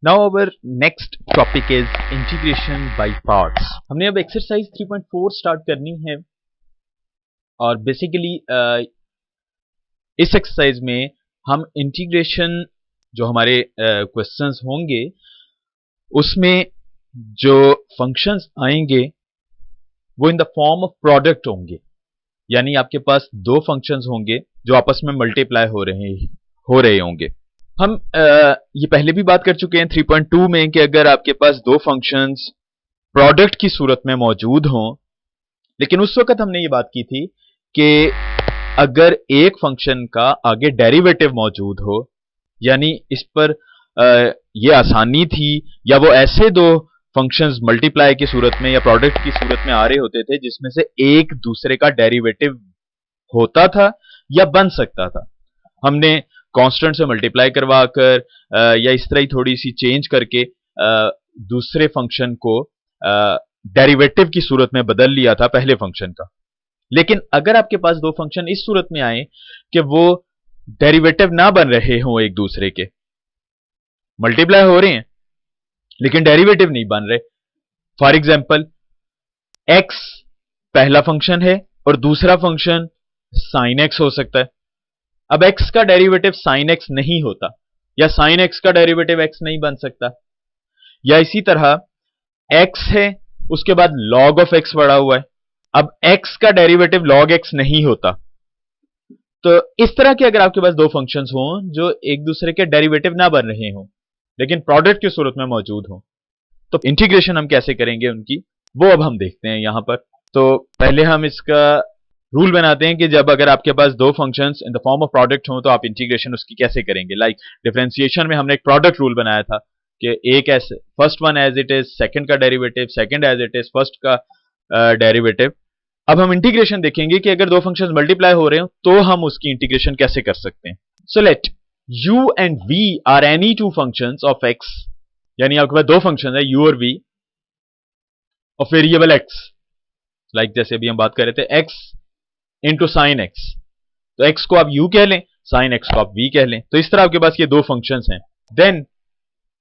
Now our next topic is integration by parts. हमने अब exercise 3.4 start करनी है और बेसिकली इस एक्सरसाइज में हम इंटीग्रेशन जो हमारे क्वेश्चंस होंगे उसमें जो फंक्शंस आएंगे वो इन द फॉर्म ऑफ प्रोडक्ट होंगे, यानी आपके पास दो फंक्शंस होंगे जो आपस में मल्टीप्लाई हो रहे होंगे। हम ये पहले भी बात कर चुके हैं 3.2 में कि अगर आपके पास दो फंक्शंस प्रोडक्ट की सूरत में मौजूद हों, लेकिन उस वक्त हमने ये बात की थी कि अगर एक फंक्शन का आगे डेरिवेटिव मौजूद हो, यानी इस पर ये आसानी थी, या वो ऐसे दो फंक्शंस मल्टीप्लाई की सूरत में या प्रोडक्ट की सूरत में आ रहे होते थे जिसमें से एक दूसरे का डेरिवेटिव होता था या बन सकता था। हमने कांस्टेंट से मल्टीप्लाई करवाकर या इस तरह ही थोड़ी सी चेंज करके दूसरे फंक्शन को डेरिवेटिव की सूरत में बदल लिया था पहले फंक्शन का। लेकिन अगर आपके पास दो फंक्शन इस सूरत में आए कि वो डेरिवेटिव ना बन रहे हों, एक दूसरे के मल्टीप्लाई हो रहे हैं लेकिन डेरिवेटिव नहीं बन रहे, फॉर एग्जाम्पल x पहला फंक्शन है और दूसरा फंक्शन sin x हो सकता है। अब x का डेरिवेटिव sin x नहीं होता, या sin x का डेरिवेटिव x नहीं बन सकता, या इसी तरह x है उसके बाद log of x पड़ा हुआ है, अब x का डेरिवेटिव log x नहीं होता। तो इस तरह के अगर आपके पास दो फंक्शंस हों जो एक दूसरे के डेरिवेटिव ना बन रहे हों लेकिन प्रोडक्ट की सूरत में मौजूद हों, तो इंटीग्रेशन हम कैसे करेंगे उनकी, वो अब हम देखते हैं यहां पर। तो पहले हम इसका रूल बनाते हैं कि जब अगर आपके पास दो functions in the form of product हो तो आप इंटीग्रेशन उसकी कैसे करेंगे। लाइक डिफरेंशिएशन में हमने एक प्रोडक्ट रूल बनाया था कि एक ऐसे first one as it is second का derivative, second as it is first का डेरिवेटिव। अब हम इंटीग्रेशन देखेंगे कि अगर दो फंक्शंस मल्टीप्लाई हो रहे हो तो हम उसकी इंटीग्रेशन कैसे कर सकते हैं। So let u and v are any two functions of x, यानी आपके पास दो फंक्शन है u और v of variable x, like जैसे अभी हम बात कर रहे थे x इंटू साइन x, तो x को आप u कह लें, साइन x को आप v कह लें। तो इस तरह आपके पास ये दो फंक्शंस हैं। Then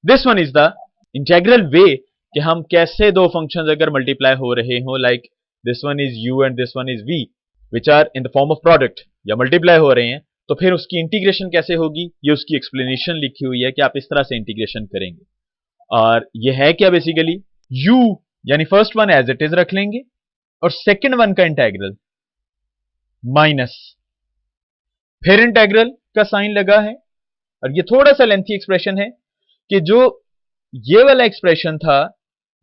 this one is the integral way कि हम कैसे दो फंक्शंस अगर मल्टीप्लाई हो रहे हो, like this one is u and this one is v which are in the form of product, या मल्टीप्लाई हो रहे हैं, तो फिर उसकी इंटीग्रेशन कैसे होगी, ये उसकी एक्सप्लेनेशन लिखी हुई है कि आप इस तरह से इंटीग्रेशन करेंगे। और ये है क्या, बेसिकली u यानी first one as it is रख लेंगे और सेकंड वन का इंटीग्रल माइनस, फिर इंटीग्रल का साइन लगा है। और ये थोड़ा सा लेंथी एक्सप्रेशन है कि जो ये वाला एक्सप्रेशन था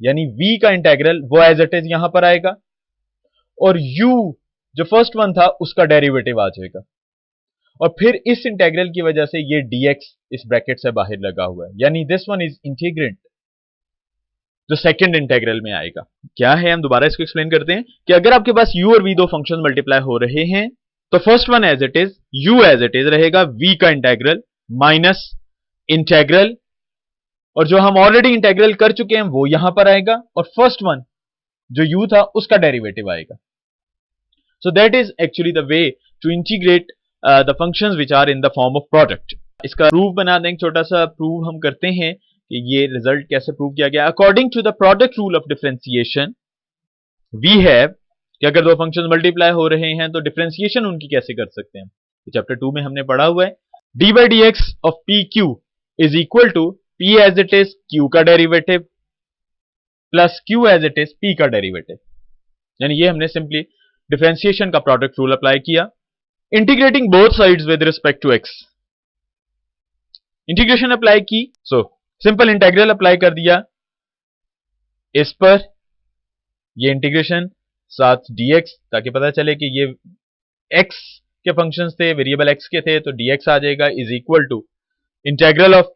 यानी v का इंटीग्रल वो एज इट इज यहां पर आएगा और u जो फर्स्ट वन था उसका डेरिवेटिव आ जाएगा, और फिर इस इंटीग्रल की वजह से ये dx इस ब्रैकेट से बाहर लगा हुआ है, यानी दिस वन इज इंटीग्रेंट जो सेकंड इंटीग्रल में आएगा। क्या है, हम दोबारा इसको एक्सप्लेन करते हैं कि अगर आपके पास u और v दो फंक्शन मल्टीप्लाई हो रहे हैं तो first one as it is u as it is रहेगा v का इंटीग्रल माइनस इंटीग्रल, और जो हम ऑलरेडी इंटीग्रल कर चुके हैं वो यहां पर आएगा, और फर्स्ट वन जो u था उसका डेरिवेटिव आएगा। So that is actually the way to integrate the functions which are in the form of product. इसका प्रूफ बना देंगे, छोटा सा प्रूफ हम करते हैं कि ये रिजल्ट कैसे प्रूव किया गया। According to the product rule of differentiation we have कि अगर दो फंक्शंस मल्टीप्लाई हो रहे हैं तो डिफरेंशिएशन उनकी कैसे कर सकते हैं, चैप्टर 2 में हमने पढ़ा हुआ है। D by D X of P Q is equal to P as it is Q का derivative plus Q as it is P का डेरिवेटिव, यानी ये हमने सिंपली डिफरेंशिएशन का प्रोडक्ट रूल अप्लाई किया। Integrating both sides with respect to X, integration apply की, so simple integral apply कर दिया इस पर, ये इंटीग्रेशन साथ dx, ताकि पता चले कि ये x के फंक्शंस थे, वेरिएबल x के थे, तो dx आ जाएगा is equal to integral of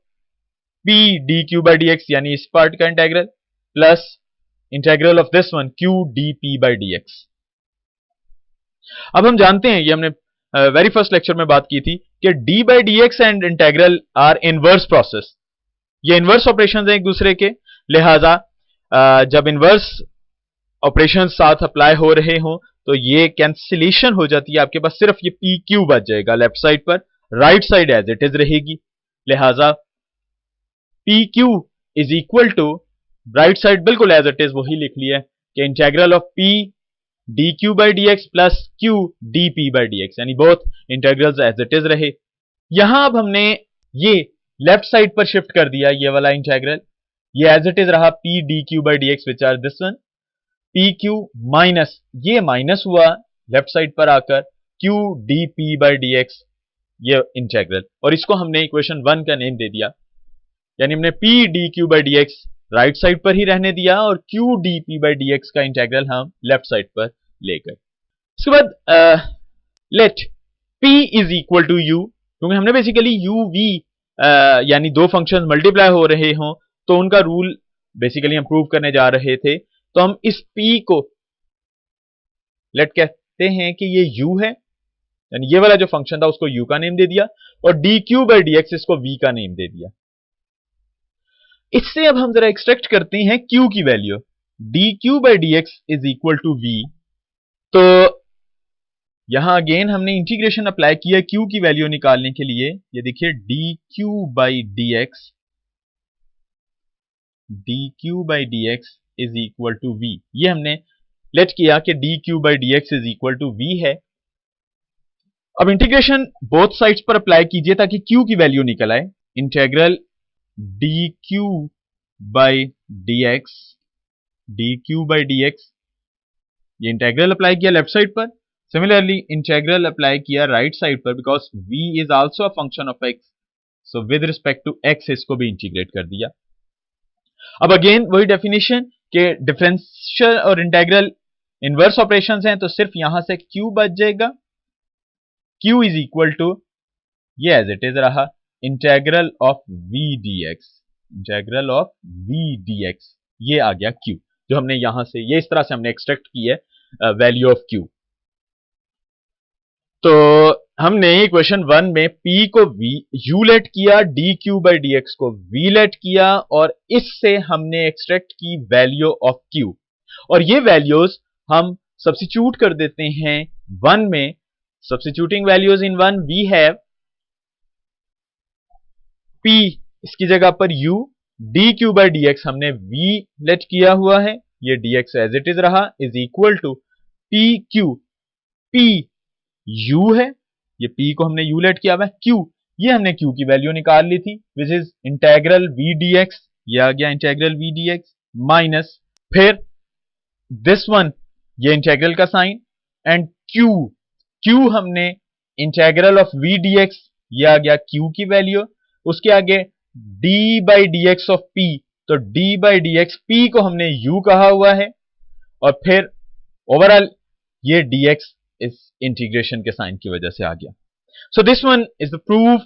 p dq by dx, यानी इस पार्ट का integral plus integral of this one q dp by dx। अब हम जानते हैं, ये हमने वेरी फर्स्ट लेक्चर में बात की थी कि d by dx and integral are inverse process, ये इनवर्स ऑपरेशंस हैं एक दूसरे के, लिहाजा जब इनवर्स ऑपरेशन साथ अप्लाई हो रहे हो तो ये कैंसिलेशन हो जाती है, आपके पास सिर्फ ये पी क्यू बच जाएगा लेफ्ट साइड पर, right side as it is रहेगी, लिहाजा P Q is equal to, right side बिल्कुल एज इट इज वही लिख लिया कि integral of P D Q by D X plus Q D P by D X, यानी both integrals as it is रहे। यहां अब हमने ये लेफ्ट साइड पर शिफ्ट कर दिया, ये वाला इंटीग्रल, ये एज इट इज रहा P D Q by D X which are this one, P Q minus, ये माइनस हुआ लेफ्ट साइड पर आकर Q D P by D X, ये इंटीग्रल, और इसको हमने इक्वेशन 1 का नेम दे दिया, यानी हमने P D Q by D X right side पर ही रहने दिया और Q D P by D X का इंटीग्रल हम लेफ्ट साइड पर लेकर। इसके बाद let p is equal to u, क्योंकि हमने बेसिकली u v यानी दो फंक्शंस मल्टीप्लाई हो रहे हों तो उनका रूल बेसिकली हम प्रूव करने जा रहे थे, तो हम इस p को लेट कहते हैं कि ये u है, यानी ये वाला जो फंक्शन था उसको u का नेम दे दिया, और dq बाई dx इसको v का नेम दे दिया। इससे अब हम जरा एक्सट्रैक्ट करते हैं q की value, dq by dx is equal to v। तो यहां अगेन हमने इंटीग्रेशन अप्लाई किया q की वैल्यू निकालने के लिए, ये देखिए dq by dx is equal to v, ये हमने लेट किया कि dq by dx is equal to v है। अब इंटीग्रेशन बोथ साइड्स पर अप्लाई कीजिए ताकि q की वैल्यू निकल आए। इंटीग्रल dq बाई dx, ये इंटीग्रल अप्लाई किया लेफ्ट साइड पर, सिमिलरली इंटीग्रल अप्लाई किया राइट साइड पर, because v is also a function of x, so with respect to x इसको भी इंटीग्रेट कर दिया। अब अगेन वही डेफिनेशन के डिफरेंशियल और इंटीग्रल इनवर्स ऑपरेशंस हैं, तो सिर्फ यहां से q बच जाएगा, q इज इक्वल टू, ये एज इट इज रहा, इंटीग्रल ऑफ v dx, ये आ गया q, जो हमने यहां से, ये इस तरह से हमने एक्सट्रैक्ट की है वैल्यू ऑफ q। तो हमने इक्वेशन 1 में p को u लेट किया, dq बाई dx को v लेट किया, और इससे हमने एक्सट्रैक्ट की वैल्यू ऑफ q, और ये वैल्यूज हम सब्स्टिट्यूट कर देते हैं 1 में। Substituting values in 1 we have p, इसकी जगह पर u, dq बाई dx हमने v लेट किया हुआ है, ये dx एज इट इज रहा, is equal to pq, p u है, ये p को हमने u लेट किया हुआ है, q, ये हमने q की वैल्यू निकाल ली थी which is integral v dx, ये आ गया इंटीग्रल v dx, माइनस फिर दिस वन, ये इंटीग्रल का साइन, एंड q हमने इंटीग्रल ऑफ v dx, ये आ गया q की वैल्यू, उसके आगे d by dx of p, तो d बाई dx p को हमने u कहा हुआ है, और फिर ओवरऑल ये dx इस इंटीग्रेशन के साइन की वजह से आ गया। So this one is the proof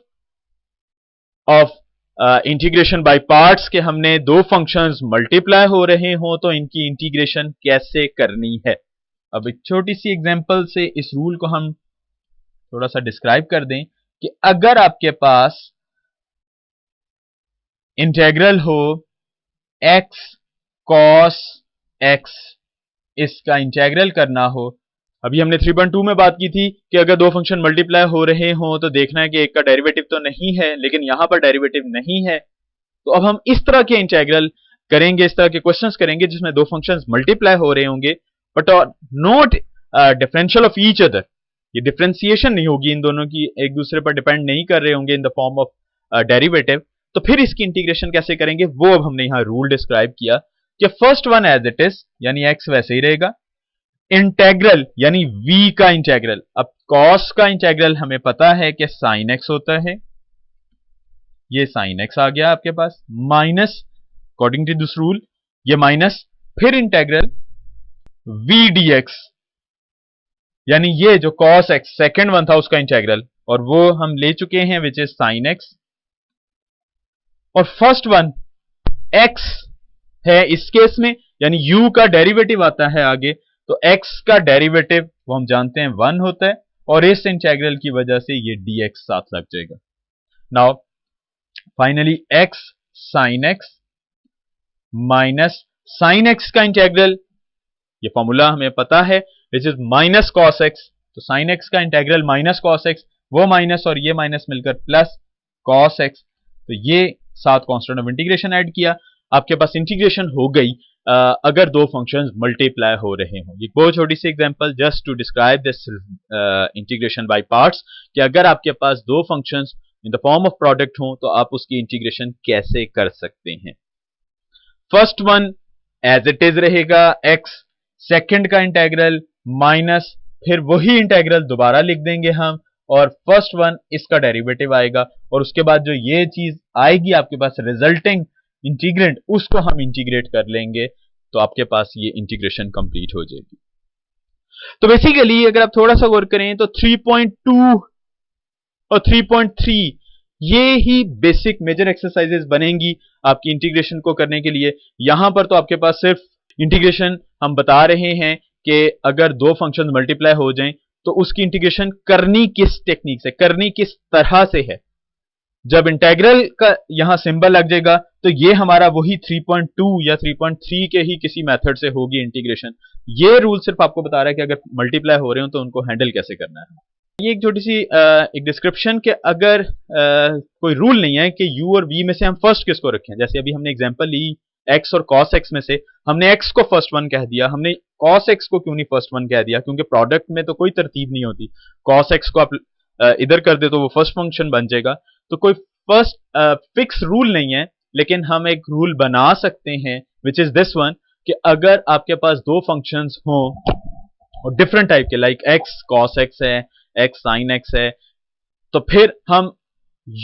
of integration by parts, के हमने दो फंक्शंस मल्टीप्लाई हो रहे हो तो इनकी इंटीग्रेशन कैसे करनी है। अब एक छोटी सी एग्जांपल से इस रूल को हम थोड़ा सा डिस्क्राइब कर दें कि अगर आपके पास इंटीग्रल हो x cos x, इसका इंटीग्रल करना हो। अभी हमने 3.2 में बात की थी कि अगर दो फंक्शन मल्टीप्लाई हो रहे हो तो देखना है कि एक का डेरिवेटिव तो नहीं है, लेकिन यहां पर डेरिवेटिव नहीं है, तो अब हम इस तरह के इंटीग्रल करेंगे, इस तरह के क्वेश्चंस करेंगे जिसमें दो फंक्शंस मल्टीप्लाई हो रहे होंगे but not differential of each other, ये डिफरेंशिएशन नहीं होगी इन दोनों की, एक दूसरे पर डिपेंड नहीं कर रहे होंगे इन द फॉर्म ऑफ डेरिवेटिव। तो फिर इसकी इंटीग्रेशन कैसे करेंगे वो अब हमने यहां रूल डिस्क्राइब किया कि first one as it is, यानी x वैसे ही रहेगा, इंटेग्रल यानी v का इंटेग्रल, अब cos का इंटेग्रल हमें पता है कि sin x होता है, ये sin x आ गया आपके पास, minus according to this rule ये माइनस, फिर इंटेग्रल v dx, यानी ये जो cos x सेकेंड वन था उसका इंटेग्रल, और वो हम ले चुके हैं विच इज sin x, और फर्स्ट वन x है इस केस में, यानी u का डेरिवेटिव आता है आगे, तो x का डेरिवेटिव वो हम जानते हैं 1 होता है, और इस इंटीग्रल की वजह से ये dx साथ लग जाएगा। Now finally x sin x minus sin x का इंटीग्रल, ये फॉर्मूला हमें पता है which is minus cos x, तो sin x का इंटीग्रल माइनस cos x, वो माइनस और ये माइनस मिलकर प्लस cos x, तो ये साथ कांस्टेंट ऑफ इंटीग्रेशन ऐड किया, आपके पास इंटीग्रेशन हो गई अगर दो फंक्शंस मल्टीप्लाई हो रहे हों। ये बहुत छोटी सी example just to describe this integration by parts कि अगर आपके पास दो functions in the form of product हो तो आप उसकी इंटीग्रेशन कैसे कर सकते हैं। First one as it is रहेगा x, सेकंड का इंटेग्रल माइनस फिर वही इंटेग्रल दोबारा लिख देंगे हम, और फर्स्ट वन इसका डेरिवेटिव आएगा, और उसके बाद जो ये चीज आएगी आपके पास रिजल्टिंग इंटीग्रेंट, उसको हम इंटीग्रेट कर लेंगे, तो आपके पास ये इंटीग्रेशन कंप्लीट हो जाएगी। तो बेसिकली अगर आप थोड़ा सा गौर करें तो 3.2 और 3.3 ये ही बेसिक मेजर एक्सरसाइजेस बनेंगी आपकी इंटीग्रेशन को करने के लिए। यहां पर तो आपके पास सिर्फ इंटीग्रेशन हम बता रहे हैं कि अगर दो फंक्शन मल्टीप्लाई हो जाएं तो उसकी इंटीग्रेशन करनी किस टेक्निक से, करनी किस तरह से है। जब इंटेग्रल का यहां सिंबल लग जाएगा तो ये हमारा वही 3.2 या 3.3 के ही किसी मेथड से होगी इंटीग्रेशन। ये रूल सिर्फ आपको बता रहा है कि अगर मल्टीप्लाई हो रहे हो तो उनको हैंडल कैसे करना है। ये एक छोटी सी एक डिस्क्रिप्शन के अगर कोई रूल नहीं है कि u और v में से हम फर्स्ट किसको रखें। जैसे अभी हमने एग्जांपल ली x और cos x में से, हमने x को फर्स्ट वन कह दिया, हमने cos x को क्यों नहीं फर्स्ट वन कह दिया, क्योंकि प्रोडक्ट में तो कोई तरतीब नहीं होती। cos x को आप इधर कर दे तो वो फर्स्ट फंक्शन बन जाएगा, तो कोई फर्स्ट फिक्स रूल नहीं है, लेकिन हम एक रूल बना सकते हैं विच इज दिस वन कि अगर आपके पास दो फंक्शंस हों और डिफरेंट टाइप के, लाइक x cos x है, x sin x है, तो फिर हम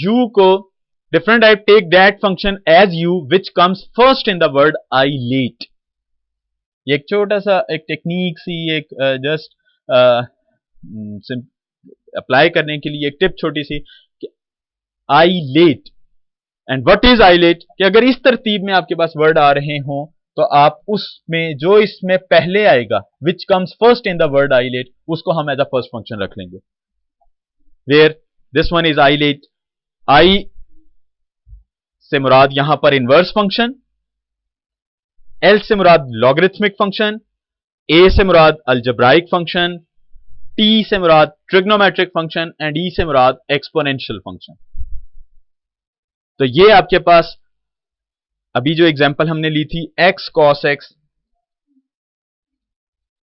u को different type take that function as u which comes first in the word ILATE. ये एक छोटा सा एक टेक्निक सी, एक जस्ट अप्लाई करने के लिए एक टिप छोटी सी, ILATE. And what is ILATE, कि अगर इस तरतीब में आपके पास वर्ड आ रहे हों तो आप उसमें जो इसमें पहले आएगा which comes first in the word ILATE, उसको हम एज अ फर्स्ट फंक्शन रख लेंगे। Where this one is ILATE, I से मुराद यहां पर इनवर्स फंक्शन, एल से मुराद लॉगरिथमिक फंक्शन, ए से मुराद अलजेब्राइक फंक्शन, टी से मुराद ट्रिग्नोमेट्रिक फंक्शन एंड ई से मुराद एक्सपोनेंशियल फंक्शन। तो ये आपके पास अभी जो एग्जांपल हमने ली थी x cos x,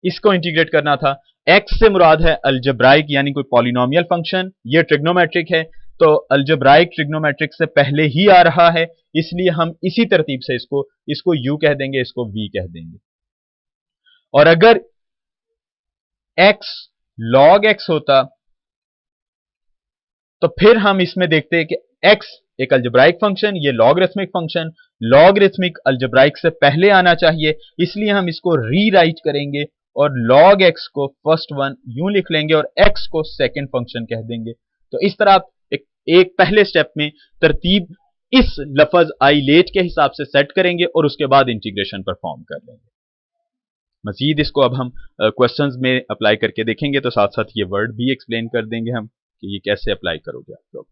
इसको इंटीग्रेट करना था। x से मुराद है अलजेब्राइक यानी कोई पॉलिनोमियल फंक्शन, ये ट्रिग्नोमेट्रिक है, तो अलजेब्राइक ट्रिग्नोमेट्रिक से पहले ही आ रहा है, इसलिए हम इसी तरतीब से इसको u कह देंगे, इसको v कह देंगे। और अगर x log x होता तो फिर हम इसमें देखते हैं कि x एक अलजेब्राइक फंक्शन, ये लॉगरिथमिक फंक्शन, लॉगरिथमिक अलजेब्राइक से पहले आना चाहिए, इसलिए हम इसको रीराइट करेंगे और log x को फर्स्ट वन यूं लिख लेंगे और x को सेकंड फंक्शन कह देंगे। तो इस तरह आप एक पहले स्टेप में तरतीब इस लफ्ज आइलेट के हिसाब से सेट करेंगे और उसके बाद इंटीग्रेशन परफॉर्म कर लेंगे। मजीद इसको अब हम क्वेश्चंस में अप्लाई करके देखेंगे, तो साथ साथ ये वर्ड भी एक्सप्लेन कर देंगे हम कि ये कैसे अप्लाई करोगे आप लोग।